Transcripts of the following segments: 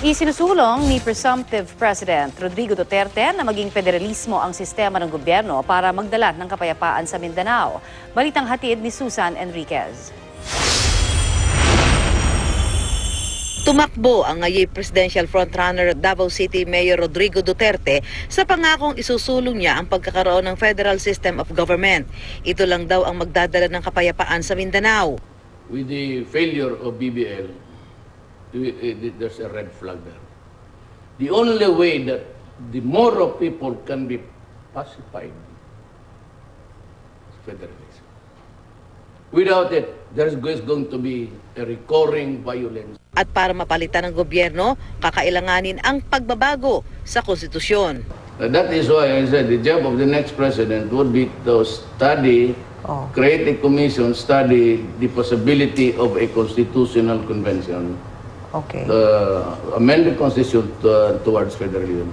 Isinusulong ni presumptive President Rodrigo Duterte na maging federalismo ang sistema ng gobyerno para magdala ng kapayapaan sa Mindanao. Balitang hatid ni Susan Enriquez. Tumakbo ang ngayon presidential frontrunner Davao City Mayor Rodrigo Duterte sa pangakong isusulong niya ang pagkakaroon ng federal system of government. Ito lang daw ang magdadala ng kapayapaan sa Mindanao. With the failure of BBL, there's a red flag there. The only way that the more of people can be pacified is federalism. Without it, there's going to be a recurring violence. At para mapalitan ng gobyerno, kakailanganin ang pagbabago sa konstitusyon. That is why I said the job of the next president would be to study, create a commission, study the possibility of a constitutional convention. Okay. Amend the constitution towards federalism.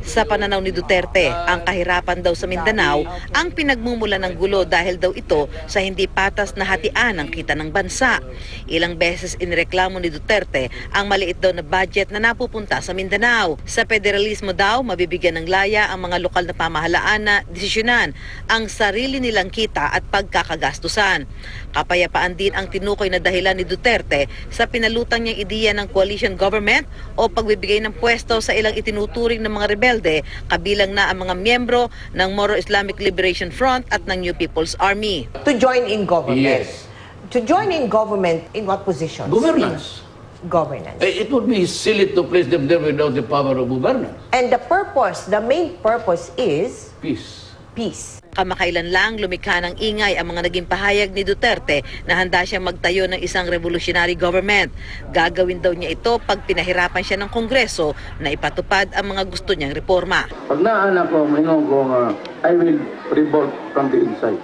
Sa pananaw ni Duterte, ang kahirapan daw sa Mindanao ang pinagmumula ng gulo dahil daw ito sa hindi patas na hatian ng kita ng bansa. Ilang beses inireklamo ni Duterte ang maliit daw na budget na napupunta sa Mindanao. Sa federalismo daw, mabibigyan ng laya ang mga lokal na pamahalaan na desisyonan ang sarili nilang kita at pagkakagastusan. Kapayapaan din ang tinukoy na dahilan ni Duterte sa pinalutang niyang ideya ng coalition government o pagbibigay ng pwesto sa ilang itinuturing ng mga rebelde, kabilang na ang mga miyembro ng Moro Islamic Liberation Front at ng New People's Army. To join in government. Yes. To join in government, in what positions? Governance. Governance. It would be silly to place them there without the power of governance. And the purpose, the main purpose is Peace. peace. Kamakailan lang lumikha ng ingay ang mga naging pahayag ni Duterte na handa siyang magtayo ng isang revolutionary government. Gagawin daw niya ito pag pinahirapan siya ng Kongreso na ipatupad ang mga gusto niyang reforma. Pag naanak ko, mingon ko nga, I will revolt from the inside.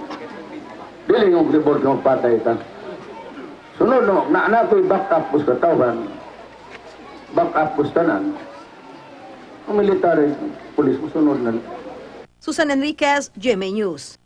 Dili yung revolt ng patay ita. Sunod no, naanak ko'y back up po sa katawan, back up po sa tanan. Ang military, pulis mo sunod na. Susan Enriquez, GMA News.